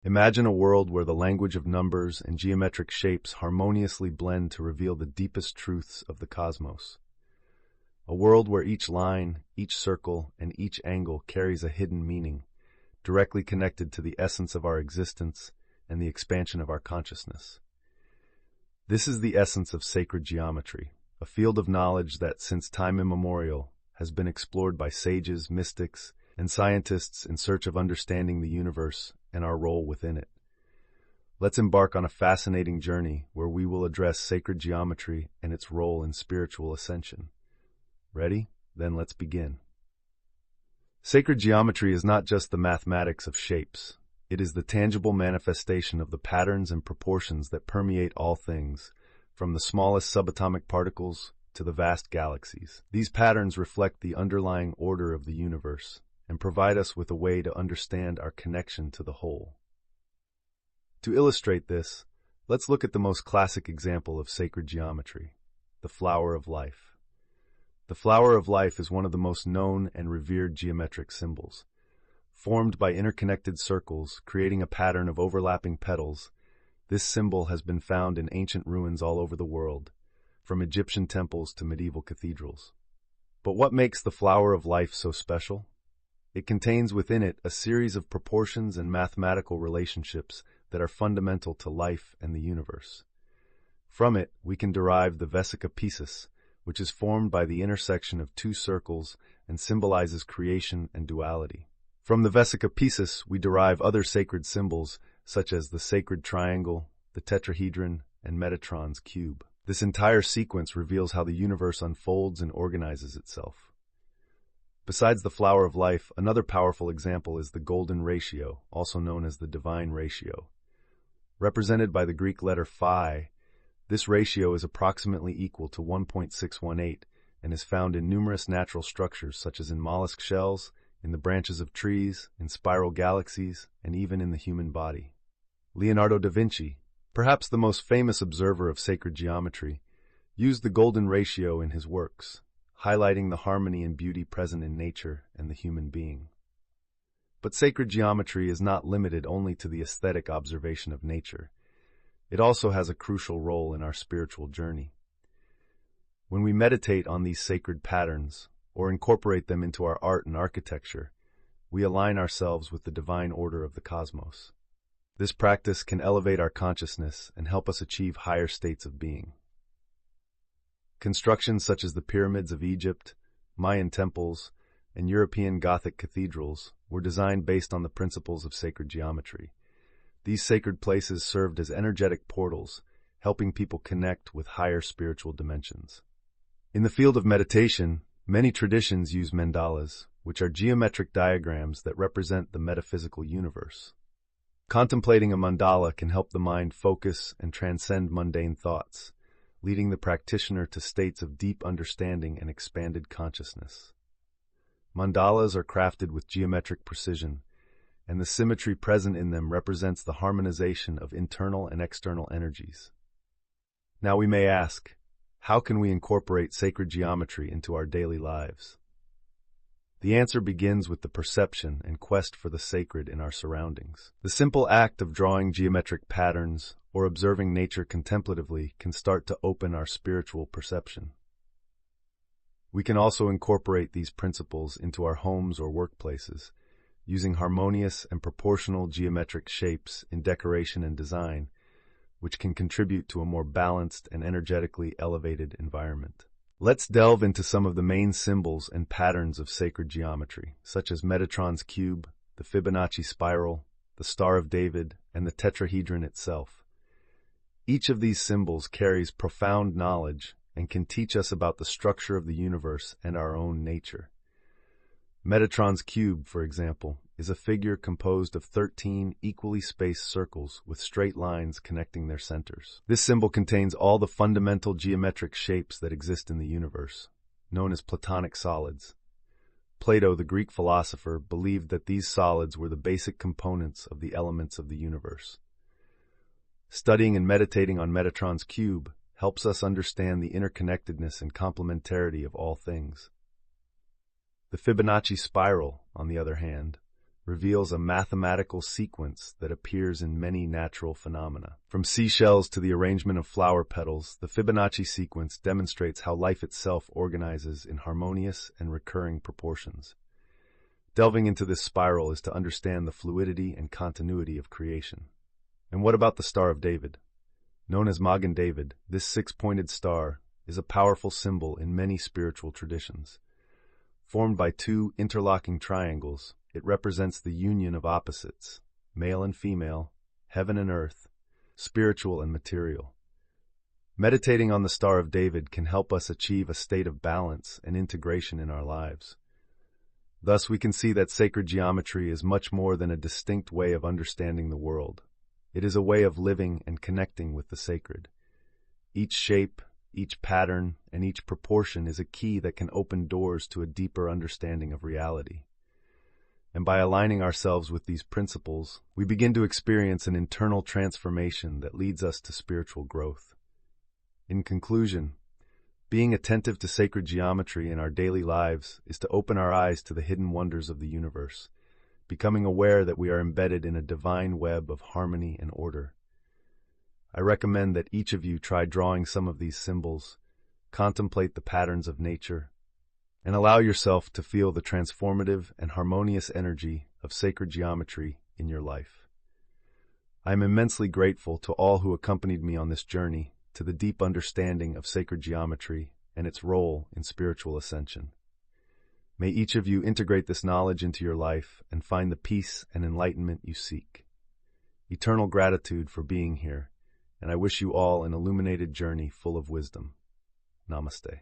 Imagine a world where the language of numbers and geometric shapes harmoniously blend to reveal the deepest truths of the cosmos. A world where each line, each circle, and each angle carries a hidden meaning, directly connected to the essence of our existence and the expansion of our consciousness. This is the essence of sacred geometry, a field of knowledge that, since time immemorial, has been explored by sages, mystics, and scientists in search of understanding the universe and our role within it. Let's embark on a fascinating journey where we will address sacred geometry and its role in spiritual ascension. Ready? Then let's begin. Sacred geometry is not just the mathematics of shapes. It is the tangible manifestation of the patterns and proportions that permeate all things, from the smallest subatomic particles to the vast galaxies. These patterns reflect the underlying order of the universe and provide us with a way to understand our connection to the whole. To illustrate this, let's look at the most classic example of sacred geometry, the flower of life. The flower of life is one of the most known and revered geometric symbols. Formed by interconnected circles, creating a pattern of overlapping petals, this symbol has been found in ancient ruins all over the world, from Egyptian temples to medieval cathedrals. But what makes the flower of life so special? It contains within it a series of proportions and mathematical relationships that are fundamental to life and the universe. From it, we can derive the vesica piscis, which is formed by the intersection of two circles and symbolizes creation and duality. From the vesica piscis, we derive other sacred symbols, such as the sacred triangle, the tetrahedron, and Metatron's cube. This entire sequence reveals how the universe unfolds and organizes itself. Besides the flower of life, another powerful example is the golden ratio, also known as the divine ratio. Represented by the Greek letter phi, this ratio is approximately equal to 1.618 and is found in numerous natural structures such as in mollusk shells, in the branches of trees, in spiral galaxies, and even in the human body. Leonardo da Vinci, perhaps the most famous observer of sacred geometry, used the golden ratio in his works, highlighting the harmony and beauty present in nature and the human being. But sacred geometry is not limited only to the aesthetic observation of nature. It also has a crucial role in our spiritual journey. When we meditate on these sacred patterns, or incorporate them into our art and architecture, we align ourselves with the divine order of the cosmos. This practice can elevate our consciousness and help us achieve higher states of being. Constructions such as the pyramids of Egypt, Mayan temples, and European Gothic cathedrals were designed based on the principles of sacred geometry. These sacred places served as energetic portals, helping people connect with higher spiritual dimensions. In the field of meditation, many traditions use mandalas, which are geometric diagrams that represent the metaphysical universe. Contemplating a mandala can help the mind focus and transcend mundane thoughts, leading the practitioner to states of deep understanding and expanded consciousness. Mandalas are crafted with geometric precision, and the symmetry present in them represents the harmonization of internal and external energies. Now we may ask, how can we incorporate sacred geometry into our daily lives? The answer begins with the perception and quest for the sacred in our surroundings. The simple act of drawing geometric patterns or observing nature contemplatively can start to open our spiritual perception. We can also incorporate these principles into our homes or workplaces, using harmonious and proportional geometric shapes in decoration and design, which can contribute to a more balanced and energetically elevated environment. Let's delve into some of the main symbols and patterns of sacred geometry, such as Metatron's cube, the Fibonacci spiral, the Star of David, and the tetrahedron itself. Each of these symbols carries profound knowledge and can teach us about the structure of the universe and our own nature. Metatron's cube, for example, is a figure composed of 13 equally spaced circles with straight lines connecting their centers. This symbol contains all the fundamental geometric shapes that exist in the universe, known as Platonic solids. Plato, the Greek philosopher, believed that these solids were the basic components of the elements of the universe. Studying and meditating on Metatron's cube helps us understand the interconnectedness and complementarity of all things. The Fibonacci spiral, on the other hand, reveals a mathematical sequence that appears in many natural phenomena. From seashells to the arrangement of flower petals, the Fibonacci sequence demonstrates how life itself organizes in harmonious and recurring proportions. Delving into this spiral is to understand the fluidity and continuity of creation. And what about the Star of David? Known as Magen David, this six-pointed star is a powerful symbol in many spiritual traditions. Formed by two interlocking triangles, it represents the union of opposites, male and female, heaven and earth, spiritual and material. Meditating on the Star of David can help us achieve a state of balance and integration in our lives. Thus, we can see that sacred geometry is much more than a distinct way of understanding the world. It is a way of living and connecting with the sacred. Each shape, each pattern, and each proportion is a key that can open doors to a deeper understanding of reality. And by aligning ourselves with these principles, we begin to experience an internal transformation that leads us to spiritual growth. In conclusion, being attentive to sacred geometry in our daily lives is to open our eyes to the hidden wonders of the universe, becoming aware that we are embedded in a divine web of harmony and order. I recommend that each of you try drawing some of these symbols, contemplate the patterns of nature, and allow yourself to feel the transformative and harmonious energy of sacred geometry in your life. I am immensely grateful to all who accompanied me on this journey to the deep understanding of sacred geometry and its role in spiritual ascension. May each of you integrate this knowledge into your life and find the peace and enlightenment you seek. Eternal gratitude for being here, and I wish you all an illuminated journey full of wisdom. Namaste.